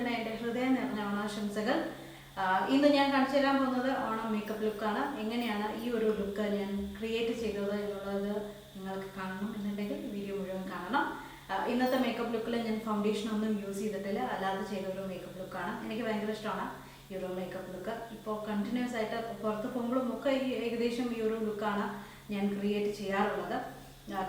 തന്നെ എൻ്റെ ഹൃദയം നിറഞ്ഞ ഓണാശംസകൾ. ഇന്ന് ഞാൻ കാണിച്ചു തരാൻ പോകുന്നത് ഓണം മേക്കപ്പ് ലുക്കാണ്. എങ്ങനെയാണ് ഈ ഒരു ലുക്ക് ഞാൻ ക്രിയേറ്റ് ചെയ്തത് എന്നുള്ളത് നിങ്ങൾക്ക് കാണണം എന്നുണ്ടെങ്കിൽ വീഡിയോ മുഴുവൻ കാണണം. ഇന്നത്തെ മേക്കപ്പ് ലുക്കിൽ ഞാൻ ഫൗണ്ടേഷൻ ഒന്നും യൂസ് ചെയ്തിട്ടില്ല, അല്ലാതെ ചെയ്ത ഒരു മേക്കപ്പ് ലുക്കാണ്. എനിക്ക് ഭയങ്കര ഇഷ്ടമാണ് ഈ ഒരു മേക്കപ്പ് ലുക്ക്. ഇപ്പോൾ കണ്ടിന്യൂസ് ആയിട്ട് പുറത്ത് പോകുമ്പോഴും ഒക്കെ ഏകദേശം ഈ ഒരു ലുക്കാണ് ഞാൻ ക്രിയേറ്റ് ചെയ്യാറുള്ളത്,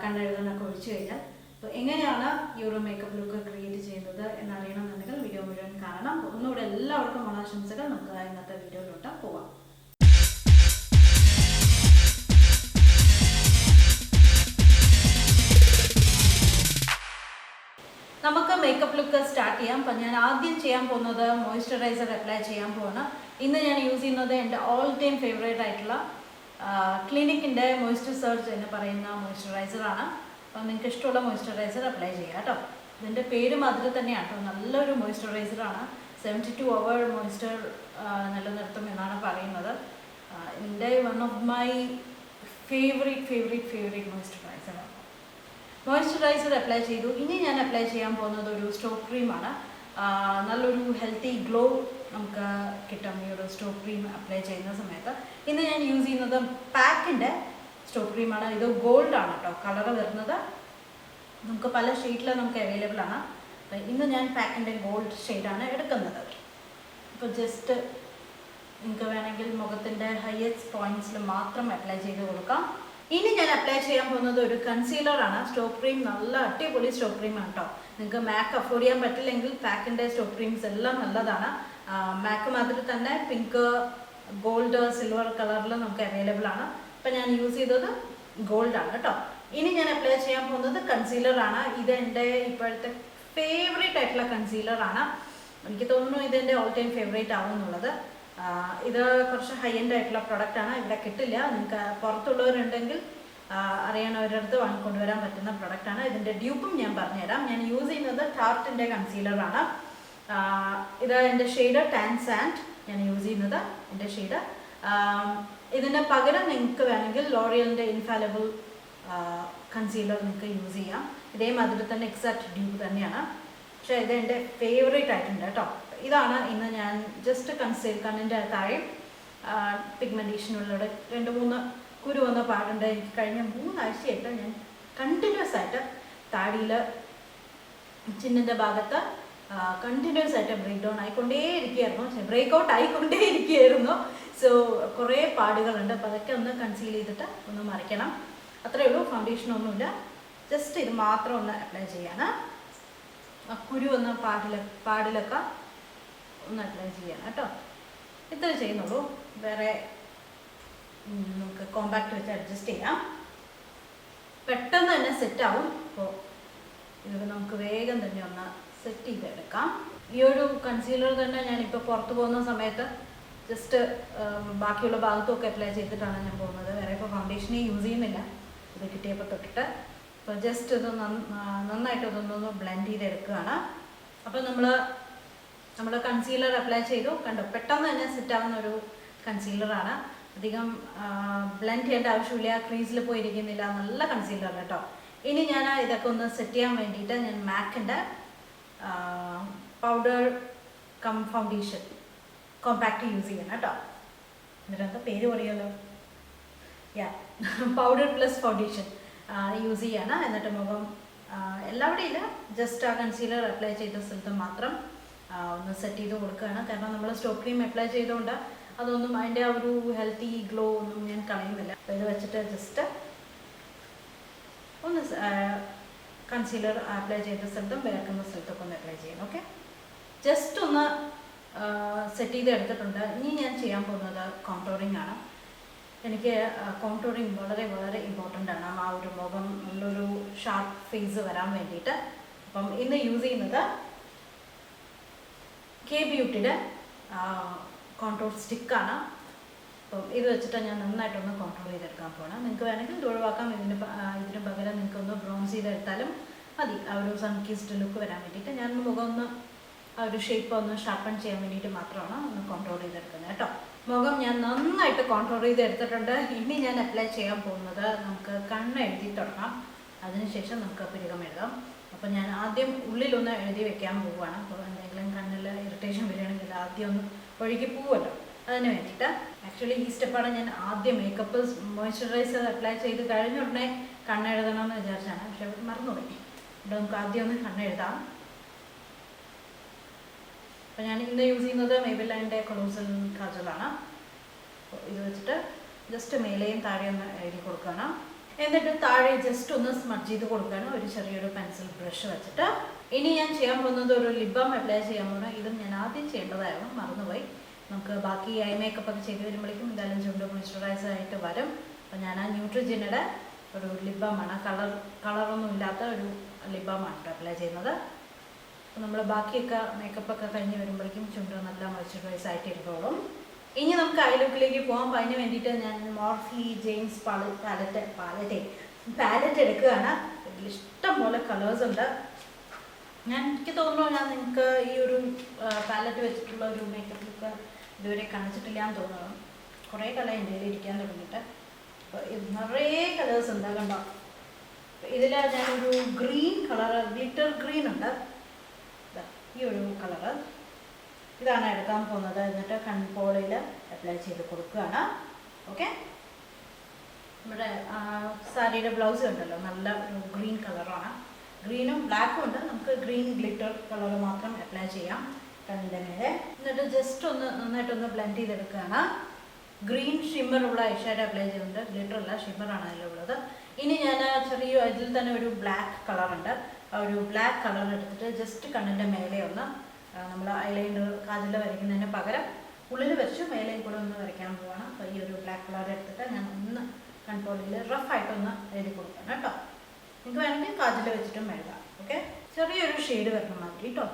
കണ്ണെഴുതാനൊക്കെ ഒഴിച്ചു കഴിഞ്ഞാൽ. അപ്പോൾ എങ്ങനെയാണ് ഈ ഒരു മേക്കപ്പ് ലുക്ക് ക്രിയേറ്റ് ചെയ്യുന്നത് എന്നറിയണമെന്നുണ്ടെങ്കിൽ വീഡിയോ മുഴുവൻ കാണണം. ഒന്നുകൂടെ എല്ലാവർക്കും ഓണാശംസകൾ. നമുക്ക് ഇന്നത്തെ വീഡിയോയിലോട്ട് പോവാം. നമുക്ക് മേക്കപ്പ് ലുക്ക് സ്റ്റാർട്ട് ചെയ്യാം. അപ്പം ഞാൻ ആദ്യം ചെയ്യാൻ പോകുന്നത് മോയ്സ്ചറൈസർ അപ്ലൈ ചെയ്യാൻ പോവാണ്. ഇന്ന് ഞാൻ യൂസ് ചെയ്യുന്നത് എൻ്റെ ഓൾ ടൈം ഫേവറേറ്റ് ആയിട്ടുള്ള ക്ലിനിക്കിൻ്റെ മോയ്സ്ചർ സർജ് എന്ന് പറയുന്ന മോയ്സ്ചറൈസറാണ്. അപ്പം നിങ്ങൾക്ക് ഇഷ്ടമുള്ള മോയ്സ്ചറൈസർ അപ്ലൈ ചെയ്യുക കേട്ടോ. ഇതിൻ്റെ പേരും അതിൽ തന്നെയാണ് കേട്ടോ. നല്ലൊരു മോയ്സ്ചറൈസറാണ്. 72 hour മോയ്സ്ചർ നിലനിർത്തും എന്നാണ് പറയുന്നത്. എൻ്റെ വൺ ഓഫ് മൈ ഫേവറേറ്റ് മോയ്സ്ചറൈസറാണ്. മോയ്സ്ചറൈസർ അപ്ലൈ ചെയ്തു. ഇനി ഞാൻ അപ്ലൈ ചെയ്യാൻ പോകുന്നത് ഒരു സ്റ്റോക്ക് ക്രീമാണ്. നല്ലൊരു ഹെൽത്തി ഗ്ലോ നമുക്ക് കിട്ടും ഈ ഒരു സ്റ്റോക്ക് ക്രീം അപ്ലൈ ചെയ്യുന്ന സമയത്ത്. ഇന്ന് ഞാൻ യൂസ് ചെയ്യുന്നത് പാക്കിൻ്റെ സ്റ്റോക്ക് ക്രീമാണ്. ഇത് ഗോൾഡാണ് കേട്ടോ കളർ വരുന്നത്. നമുക്ക് പല ഷെയ്ഡിൽ നമുക്ക് അവൈലബിൾ ആണ്. ഇന്ന് ഞാൻ പാക്കിൻ്റെ ഗോൾഡ് ഷെയ്ഡാണ് എടുക്കുന്നത്. അപ്പോൾ ജസ്റ്റ് നിങ്ങൾക്ക് വേണമെങ്കിൽ മുഖത്തിൻ്റെ ഹൈയസ്റ്റ് പോയിൻറ്റ്സിൽ മാത്രം അപ്ലൈ ചെയ്ത് കൊടുക്കാം. ഇനി ഞാൻ അപ്ലൈ ചെയ്യാൻ പോകുന്നത് ഒരു കൺസീലറാണ്. സ്റ്റോക്ക് ക്രീം നല്ല അടിപൊളി സ്റ്റോക്ക് ക്രീമാണ് കേട്ടോ. നിങ്ങൾക്ക് മാക്ക് അഫോർഡ് ചെയ്യാൻ പറ്റില്ലെങ്കിൽ പാക്കിൻ്റെ സ്റ്റോക്ക് ക്രീംസ് എല്ലാം നല്ലതാണ്. മാക്ക് മാതിരി തന്നെ പിങ്ക്, ഗോൾഡ്, സിൽവർ കളറിൽ നമുക്ക് അവൈലബിൾ ആണ്. അപ്പം ഞാൻ യൂസ് ചെയ്തത് ഗോൾഡാണ് കേട്ടോ. ഇനി ഞാൻ അപ്ലൈ ചെയ്യാൻ പോകുന്നത് കൺസീലറാണ്. ഇത് എൻ്റെ ഇപ്പോഴത്തെ ഫേവറേറ്റ് ആയിട്ടുള്ള കൺസീലറാണ്. എനിക്ക് തോന്നുന്നു ഇതെൻ്റെ ഓൾ ടൈം ഫേവറേറ്റ് ആവുമെന്നുള്ളത്. ഇത് കുറച്ച് ഹൈ എൻഡ് ആയിട്ടുള്ള പ്രൊഡക്റ്റാണ്. ഇവിടെ കിട്ടില്ല. നിങ്ങൾക്ക് പുറത്തുള്ളവരുണ്ടെങ്കിൽ അറിയണവരുടെ അടുത്ത് വാങ്ങിക്കൊണ്ടുവരാൻ പറ്റുന്ന പ്രൊഡക്റ്റാണ്. ഇതിൻ്റെ ഡ്യൂപ്പും ഞാൻ പറഞ്ഞുതരാം. ഞാൻ യൂസ് ചെയ്യുന്നത് ടാർട്ടിൻ്റെ കൺസീലറാണ്. ഇത് എൻ്റെ ഷെയ്ഡ് ടാൻ സാൻഡ് ഞാൻ യൂസ് ചെയ്യുന്നത് എൻ്റെ ഷെയ്ഡ്. ഇതിന് പകരം നിങ്ങൾക്ക് വേണമെങ്കിൽ ലോറിയലിൻ്റെ ഇൻഫാലബിൾ കൺസീലർ നിങ്ങൾക്ക് യൂസ് ചെയ്യാം. ഇതേമാതിരി തന്നെ എക്സാക്ട് ഡ്യൂപ്പ് തന്നെയാണ്. പക്ഷേ ഇത് എൻ്റെ ഫേവറേറ്റ് ആയിട്ടുണ്ട് കേട്ടോ. ഇതാണ് ഇന്ന് ഞാൻ ജസ്റ്റ് കണ്ണിൻ്റെ താഴെ പിഗ്മെൻറ്റേഷനുള്ളൂടെ 2-3 കുരു വന്ന പാടുണ്ട്. എനിക്ക് കഴിഞ്ഞ 3 ആഴ്ചയായിട്ട് ഞാൻ കണ്ടിന്യൂസ് ആയിട്ട് താടിയിൽ ചിന്നിൻ്റെ ഭാഗത്ത് കണ്ടിന്യൂസ് ആയിട്ട് ബ്രേക്ക് ഔട്ട് ആയിക്കൊണ്ടേയിരിക്കുകയായിരുന്നു. സോ കുറേ പാടുകളുണ്ട്. അപ്പോൾ അതൊക്കെ ഒന്ന് കൺസീൽ ചെയ്തിട്ട് ഒന്ന് മറിക്കണം. അത്രയേ ഉള്ളൂ. ഫൗണ്ടേഷനൊന്നുമില്ല. ജസ്റ്റ് ഇത് മാത്രം ഒന്ന് അപ്ലൈ ചെയ്യാണ്. കുരു വന്ന പാടിലൊക്കെ ഒന്ന് അപ്ലൈ ചെയ്യണം കേട്ടോ. ഇത്ര ചെയ്യുന്നുള്ളൂ. വേറെ നമുക്ക് കോമ്പാക്റ്റ് വെച്ച് അഡ്ജസ്റ്റ് ചെയ്യാം. പെട്ടെന്ന് തന്നെ സെറ്റാവും. അപ്പോൾ ഇത് നമുക്ക് വേഗം തന്നെ ഒന്ന് സെറ്റ് ചെയ്തെടുക്കാം. ഈ ഒരു കൺസീലർ തന്നെ ഞാനിപ്പോൾ പുറത്ത് പോകുന്ന സമയത്ത് ജസ്റ്റ് ബാക്കിയുള്ള ഭാഗത്തുമൊക്കെ അപ്ലൈ ചെയ്തിട്ടാണ് ഞാൻ പോകുന്നത്. വേറെ ഇപ്പോൾ ഫൗണ്ടേഷനെ യൂസ് ചെയ്യുന്നില്ല. ഇത് കിട്ടിയപ്പോൾ തൊട്ടിട്ട് അപ്പോൾ ജസ്റ്റ് ഇത് നന്നായിട്ട് ഇതൊന്നൊന്ന് ബ്ലെൻഡ് ചെയ്തെടുക്കുകയാണ്. അപ്പോൾ നമ്മൾ കൺസീലർ അപ്ലൈ ചെയ്തു. കണ്ടോ, പെട്ടെന്ന് തന്നെ സെറ്റാവുന്ന ഒരു കൺസീലറാണ്. അധികം ബ്ലെൻഡ് ചെയ്യേണ്ട ആവശ്യമില്ല. ക്രീസിൽ പോയിരിക്കുന്നില്ല. നല്ല കൺസീലർ കേട്ടോ. ഇനി ഞാൻ ഇതൊക്കെ ഒന്ന് സെറ്റ് ചെയ്യാൻ വേണ്ടിയിട്ട് ഞാൻ മാക്കിൻ്റെ powder cum foundation compact use ചെയ്യണം കേട്ടോ. ഇതിനകത്ത് പേര് പറയുമല്ലോ, പൗഡർ പ്ലസ് ഫൗണ്ടേഷൻ യൂസ് ചെയ്യാണ്. എന്നിട്ട് മുഖം എല്ലാവിടെയും ഇല്ല, ജസ്റ്റ് ആ കൺസീലർ അപ്ലൈ ചെയ്ത സ്ഥലത്ത് മാത്രം ഒന്ന് സെറ്റ് ചെയ്ത് കൊടുക്കുകയാണ്. കാരണം നമ്മൾ സ്റ്റോക്ക് ക്രീം അപ്ലൈ ചെയ്തുകൊണ്ട് അതൊന്നും അതിൻ്റെ ആ ഒരു ഹെൽത്തി ഗ്ലോ ഒന്നും ഞാൻ കളയുന്നില്ല. അപ്പോൾ ഇത് വെച്ചിട്ട് ജസ്റ്റ് ഒന്ന് കൺസീലർ അപ്ലൈ ചെയ്ത സ്ഥലത്തും വേർക്കുന്ന സ്ഥലത്തൊക്കെ ഒന്ന് അപ്ലൈ ചെയ്യണം. ഓക്കെ, ജസ്റ്റ് ഒന്ന് സെറ്റ് ചെയ്ത് എടുത്തിട്ടുണ്ട്. ഇനി ഞാൻ ചെയ്യാൻ പോകുന്നത് കോൺടോറിങ് ആണ്. എനിക്ക് കോൺടോറിങ് വളരെ ഇമ്പോർട്ടൻ്റ് ആണ്. ആ ഒരു മുഖം നല്ലൊരു ഷാർപ്പ് ഫേസ് വരാൻ വേണ്ടിയിട്ട്. അപ്പം ഇന്ന് യൂസ് ചെയ്യുന്നത് കെ ബ്യൂട്ടിയുടെ കോൺടോർ സ്റ്റിക്കാണ്. അപ്പം ഇത് വെച്ചിട്ട് ഞാൻ നന്നായിട്ടൊന്ന് കോൺട്രോൾ ചെയ്തെടുക്കാൻ പോകണം. നിങ്ങൾക്ക് വേണമെങ്കിൽ ഇത് ഒഴിവാക്കാം. ഇതിന് പകരം നിങ്ങൾക്കൊന്ന് ബ്രോൺസ് ചെയ്തെടുത്താലും മതി. ആ ഒരു സൺകിസ്ഡ് ലുക്ക് വരാൻ വേണ്ടിയിട്ട് ഞാൻ മുഖം ഒന്ന് ആ ഒരു ഷേപ്പ് ഒന്ന് ഷാർപ്പൺ ചെയ്യാൻ വേണ്ടിയിട്ട് മാത്രമാണ് ഒന്ന് കോൺട്രോൾ ചെയ്തെടുക്കുന്നത് കേട്ടോ. മുഖം ഞാൻ നന്നായിട്ട് കോൺട്രോൾ ചെയ്തെടുത്തിട്ടുണ്ട്. ഇനി ഞാൻ അപ്ലൈ ചെയ്യാൻ പോകുന്നത് നമുക്ക് കണ്ണ് എഴുതി തുടങ്ങാം. അതിനുശേഷം നമുക്ക് പിരികം എഴുതാം. അപ്പോൾ ഞാൻ ആദ്യം ഉള്ളിലൊന്ന് എഴുതി വെക്കാൻ പോവുകയാണ്. അപ്പോൾ എന്തെങ്കിലും കണ്ണിൽ ഇറിറ്റേഷൻ വരികയാണെങ്കിൽ ആദ്യം ഒന്ന് ഒഴുകി പോവുമല്ലോ, അതിന് വേണ്ടിയിട്ട്. ആക്ച്വലി ഈ സ്റ്റെപ്പാണ് ഞാൻ ആദ്യം മേക്കപ്പ് മോയ്സ്ചറൈസർ അപ്ലൈ ചെയ്ത് കഴിഞ്ഞ ഉടനെ കണ്ണെഴുതണമെന്ന് വിചാരിച്ചാണ്, പക്ഷെ മറന്നുപോയി. ഇവിടെ നമുക്ക് ആദ്യം ഒന്ന് കണ്ണെഴുതാം. അപ്പോൾ ഞാൻ ഇന്ന് യൂസ് ചെയ്യുന്നത് മേബിലൈൻ്റെ കൊളോസൽ കാജലാണ്. അപ്പോൾ ഇത് വെച്ചിട്ട് ജസ്റ്റ് മേലെയും താഴെയും ഒന്ന് എഴുതി കൊടുക്കുകയാണ്. എന്നിട്ട് താഴെ ജസ്റ്റ് ഒന്ന് സ്മഡ്ജ് ചെയ്ത് കൊടുക്കുകയാണ് ഒരു ചെറിയൊരു പെൻസിൽ ബ്രഷ് വെച്ചിട്ട്. ഇനി ഞാൻ ചെയ്യാൻ പോകുന്നത് ഒരു ലിപ് ബാം അപ്ലൈ ചെയ്യാൻ പോകുന്നത്. ഇതും ഞാൻ ആദ്യം ചെയ്യേണ്ടതായിരുന്നു, മറന്നുപോയി. നമുക്ക് ബാക്കി ഐ മേക്കപ്പ് ഒക്കെ ചെയ്ത് വരുമ്പോഴേക്കും എന്തായാലും ചുണ്ട് മോയ്സ്ചറൈസർ ആയിട്ട് വരും. അപ്പോൾ ഞാൻ ആ ന്യൂട്രിജനയുടെ ഒരു ലിപ് ബാമാണ്, കളറൊന്നും ഇല്ലാത്ത ഒരു ലിപ് ബാമാണ് അപ്ലൈ ചെയ്യുന്നത്. അപ്പോൾ നമ്മൾ ബാക്കിയൊക്കെ മേക്കപ്പൊക്കെ കഴിഞ്ഞ് വരുമ്പോഴേക്കും ചുണ്ട് നല്ല മോയ്സ്ചറൈസ് ആയിട്ട് ഇരുന്നോളും. ഇനി നമുക്ക് ഐ ലുക്കിലേക്ക് പോകാം. അപ്പോൾ അതിന് വേണ്ടിയിട്ട് ഞാൻ മോർഫി ജെയിംസ് പാലറ്റ് എടുക്കുകയാണ്. ഇതിൽ ഇഷ്ടം പോലെ കളേഴ്സ് ഉണ്ട്. എനിക്ക് തോന്നുന്നു ഞാൻ നിങ്ങൾക്ക് ഈ ഒരു പാലറ്റ് വെച്ചിട്ടുള്ള ഒരു മേക്കപ്പ് ലുക്ക് ഇതുവരെ കാണിച്ചിട്ടില്ല എന്ന് തോന്നുന്നു. കുറേ കളർ എൻ്റെ കയ്യിൽ ഇരിക്കാൻ തുടങ്ങിയിട്ട്. അപ്പോൾ ഇത് നിറയെ കളേഴ്സ് ഉണ്ട്, കണ്ടോ. ഇതിൽ ഞാനൊരു ഗ്രീൻ കളർ, ഗ്ലിറ്റർ ഗ്രീൻ ഉണ്ട്, ഈ ഒരു കളറ്. ഇതാണ് എടുക്കാൻ പോകുന്നത്. എന്നിട്ട് കൺപോളയിൽ അപ്ലൈ ചെയ്ത് കൊടുക്കുകയാണ്. ഓക്കെ, നമ്മുടെ സാരിയുടെ ബ്ലൗസ് ഉണ്ടല്ലോ, നല്ല ഒരു ഗ്രീൻ കളറാണ്. ഗ്രീനും ബ്ലാക്കും ഉണ്ട്. നമുക്ക് ഗ്രീൻ ഗ്ലിറ്റർ കളർ മാത്രം അപ്ലൈ ചെയ്യാം കണ്ണിൻ്റെ മേലെ. എന്നിട്ട് ജസ്റ്റ് ഒന്ന് നന്നായിട്ടൊന്ന് ബ്ലെൻഡ് ചെയ്തെടുക്കുകയാണ്. ഗ്രീൻ ഷിമ്മറുള്ള ഐഷാഡോ അപ്ലൈ ചെയ്യുന്നുണ്ട്, ഗ്ലിറ്റർ അല്ല, ഷിമ്മറാണ് അതിലുള്ളത്. ഇനി ഞാൻ ചെറിയ ഇതിൽ തന്നെ ഒരു ബ്ലാക്ക് കളറുണ്ട്. ആ ഒരു ബ്ലാക്ക് കളർ എടുത്തിട്ട് ജസ്റ്റ് കണ്ണിൻ്റെ മേലെ ഒന്ന് നമ്മൾ ഐലൈനർ കാജൽ വരയ്ക്കുന്നതിന് പകരം ഉള്ളിൽ വരച്ചു മേലെയും കൂടെ ഒന്ന് വരയ്ക്കാൻ പോവാണ്. അപ്പോൾ ഈ ഒരു ബ്ലാക്ക് കളർ എടുത്തിട്ട് ഞാൻ ഒന്ന് കൺപോളിൽ റഫായിട്ടൊന്ന് എഴുതി കൊടുക്കണം കേട്ടോ. നിങ്ങൾക്ക് വേണമെങ്കിൽ കാജൽ വെച്ചിട്ടും എഴുതാം. ഓക്കെ, ചെറിയൊരു ഷെയ്ഡ് വരണം മാറ്റി കേട്ടോ.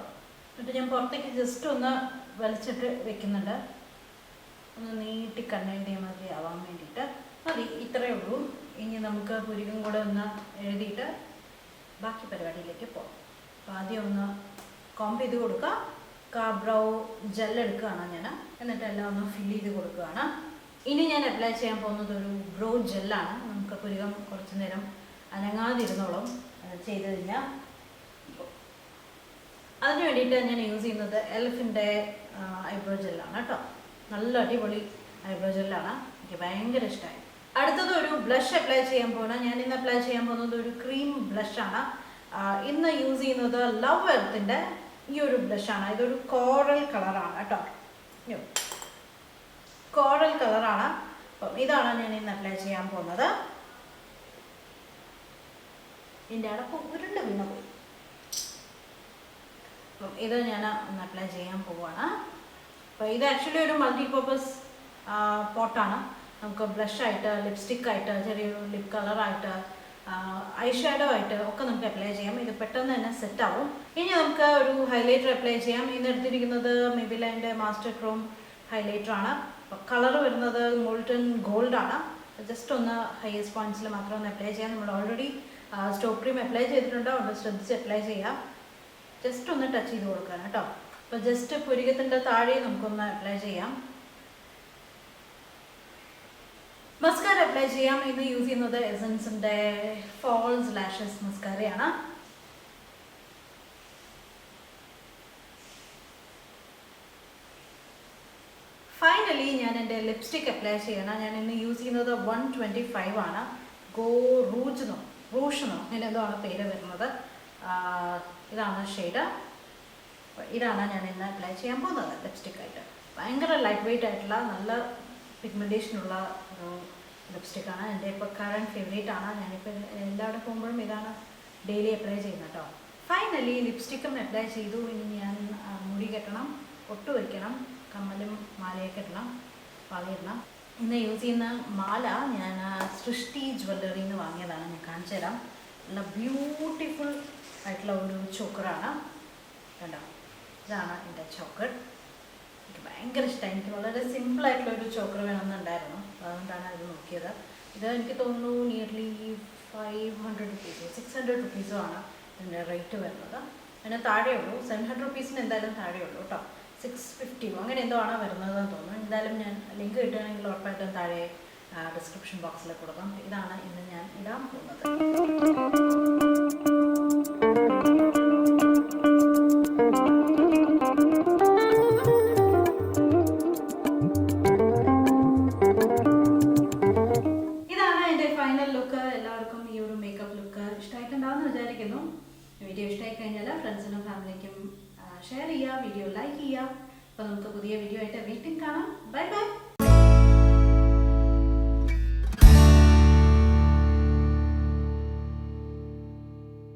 എന്നിട്ട് ഞാൻ പുറത്തേക്ക് ജസ്റ്റ് ഒന്ന് വലിച്ചിട്ട് വെക്കുന്നുണ്ട്, ഒന്ന് നീട്ടി കണ്ണെഴുതിയ മാതിരി ആവാൻ വേണ്ടിയിട്ട്. മതി, ഇത്രയേ ഉള്ളൂ. ഇനി നമുക്ക് പുരികം കൂടെ ഒന്ന് എഴുതിയിട്ട് ബാക്കി പരിപാടിയിലേക്ക് പോകാം. അപ്പോൾ ആദ്യം ഒന്ന് കോംപ് ചെയ്ത് കൊടുക്കുക. ബ്രൗ ജെൽ എടുക്കുകയാണ് ഞാൻ, എന്നിട്ട് എല്ലാം ഒന്ന് ഫില്ല് ചെയ്ത് കൊടുക്കുകയാണ്. ഇനി ഞാൻ അപ്ലൈ ചെയ്യാൻ പോകുന്നത് ഒരു ബ്രോ ജെല്ലാണ്. നമുക്ക് പുരികം കുറച്ച് നേരം അനങ്ങാതിരുന്നോളും ചെയ്ത് കഴിഞ്ഞാൽ. അതിന് വേണ്ടിയിട്ട് ഞാൻ യൂസ് ചെയ്യുന്നത് എൽഫിൻ്റെ ഐബ്രോ ജെല്ലാണ് കേട്ടോ. നല്ല അടിപൊളി ഐബ്രോ ജെല്ലാണ്, എനിക്ക് ഭയങ്കര ഇഷ്ടമായി. അടുത്തത് ഒരു ബ്ലഷ് അപ്ലൈ ചെയ്യാൻ പോകുന്നത്. ഞാൻ ഇന്ന് അപ്ലൈ ചെയ്യാൻ പോകുന്നത് ഒരു ക്രീം ബ്ലഷാണ്. ഇന്ന് യൂസ് ചെയ്യുന്നത് ലവ് എർത്തിൻ്റെ ഈ ഒരു ബ്ലഷാണ്. ഇതൊരു കോറൽ കളറാണ് കേട്ടോ, കോറൽ കളറാണ്. അപ്പം ഇതാണ് ഞാൻ ഇന്ന് അപ്ലൈ ചെയ്യാൻ പോകുന്നത്. ഇതിൻ്റെ അടപ്പ് ഉരുണ്ട് വീണ് പോയി. അപ്പം ഇത് ഞാൻ ഒന്ന് അപ്ലൈ ചെയ്യാൻ പോവുകയാണ്. അപ്പോൾ ഇത് ആക്ച്വലി ഒരു മൾട്ടിപർപ്പസ് പോട്ടാണ്. നമുക്ക് ബ്ലഷായിട്ട്, ലിപ്സ്റ്റിക്കായിട്ട്, ചെറിയൊരു ലിപ് കളറായിട്ട്, ഐ ഷാഡോ ആയിട്ട് ഒക്കെ നമുക്ക് അപ്ലൈ ചെയ്യാം. ഇത് പെട്ടെന്ന് തന്നെ സെറ്റാവും. ഇനി നമുക്ക് ഒരു ഹൈലൈറ്റർ അപ്ലൈ ചെയ്യാം. ഇന്ന് എടുത്തിരിക്കുന്നത് മേബിലൈൻ്റെ മാസ്റ്റർ ക്രോം ഹൈലൈറ്ററാണ്. അപ്പോൾ കളർ വരുന്നത് മോൾട്ടൺ ഗോൾഡാണ്. ജസ്റ്റ് ഒന്ന് ഹൈയസ്റ്റ് പോയിൻറ്റ്സിൽ മാത്രം ഒന്ന് അപ്ലൈ ചെയ്യാം. നമ്മൾ ഓൾറെഡി സ്റ്റോപ്പ് ക്രീം അപ്ലൈ ചെയ്തിട്ടുണ്ട്, അതുകൊണ്ട് ശ്രദ്ധിച്ച് അപ്ലൈ ചെയ്യാം. ജസ്റ്റ് ഒന്ന് ടച്ച് ചെയ്ത് കൊടുക്കാൻ കേട്ടോ. അപ്പോൾ ജസ്റ്റ് പുരികത്തിൻ്റെ താഴെ നമുക്കൊന്ന് അപ്ലൈ ചെയ്യാം. മസ്കാര അപ്ലൈ ചെയ്യാം. ഇന്ന് യൂസ് ചെയ്യുന്നത് എസൻസിൻ്റെ ഫാൾസ് ലാഷസ് മസ്കാരയാണ്. ഫൈനലി ഞാൻ എൻ്റെ ലിപ്സ്റ്റിക് അപ്ലൈ ചെയ്യണം. ഞാൻ ഇന്ന് യൂസ് ചെയ്യുന്നത് 125 ആണ്. ഗോ റൂഷെന്നോ അങ്ങനെ എന്തോ ആണ് പേര് വരുന്നത്. ഇതാണ് ഷെയ്ഡ്. ഇതാണ് ഞാൻ ഇന്ന് അപ്ലൈ ചെയ്യാൻ പോകുന്നത് ലിപ്സ്റ്റിക്കായിട്ട്. ഭയങ്കര ലൈറ്റ് വെയ്റ്റ് ആയിട്ടുള്ള നല്ല പിഗ്മെൻറ്റേഷനുള്ള ഒരു ലിപ്സ്റ്റിക്കാണ്. എൻ്റെ ഇപ്പോൾ കറണ്ട് ഫേവറേറ്റ് ആണ്. ഞാനിപ്പോൾ എല്ലാവിടെ പോകുമ്പോഴും ഇതാണ് ഡെയിലി അപ്ലൈ ചെയ്യുന്നത് കേട്ടോ. ഫൈനലി ലിപ്സ്റ്റിക്കും അപ്ലൈ ചെയ്തു. ഇനി ഞാൻ മുടി കെട്ടണം, ഒട്ട് വയ്ക്കണം, കമ്മലും മാലയൊക്കെ ഇടണം, വളയിടണം. ഇന്ന് യൂസ് ചെയ്യുന്ന മാല ഞാൻ സൃഷ്ടി ജ്വല്ലറിയിൽ നിന്ന് വാങ്ങിയതാണ്. ഞാൻ കാണിച്ചു തരാം. നല്ല ബ്യൂട്ടിഫുൾ ആയിട്ടുള്ള ഒരു ചോക്കറാണ് കണ്ടോ. ഇതാണ് എൻ്റെ ചോക്കർ. എനിക്ക് ഭയങ്കര ഇഷ്ടമായി. എനിക്ക് വളരെ സിമ്പിളായിട്ടുള്ളൊരു ചോക്കർ വേണമെന്നുണ്ടായിരുന്നു, അതുകൊണ്ടാണ് ഇത് നോക്കിയത്. ഇത് എനിക്ക് തോന്നുന്നു നിയർലി 500 റുപ്പീസോ 600 റുപ്പീസോ ആണ് ഇതിൻ്റെ റേറ്റ് വരുന്നത്. അതിന് താഴെയുള്ളൂ, 700 റുപ്പീസിന് എന്തായാലും താഴെയുള്ളൂ കേട്ടോ. 650 അങ്ങനെ എന്തോ ആണ് വരുന്നതെന്ന് തോന്നുന്നു. എന്തായാലും ഞാൻ ലിങ്ക് കിട്ടുകയാണെങ്കിൽ ഉറപ്പായിട്ടും താഴെ ഡിസ്ക്രിപ്ഷൻ ബോക്സിൽ കൊടുക്കാം. ഇതാണ് ഇന്ന് ഞാൻ ഇടാൻ പോകുന്നത്. ചെയ്യുന്നു. വീഡിയോ ഇഷ്ടമായി കഴിഞ്ഞാൽ ഫ്രണ്ട്സിനും ഫാമിലിക്കും ഷെയർ ചെയ്യുക, വീഡിയോ ലൈക്ക് ചെയ്യുക. അപ്പോൾ നമുക്ക് പുതിയ വീഡിയോ ആയിട്ട് വീണ്ടും കാണാം. Bye bye.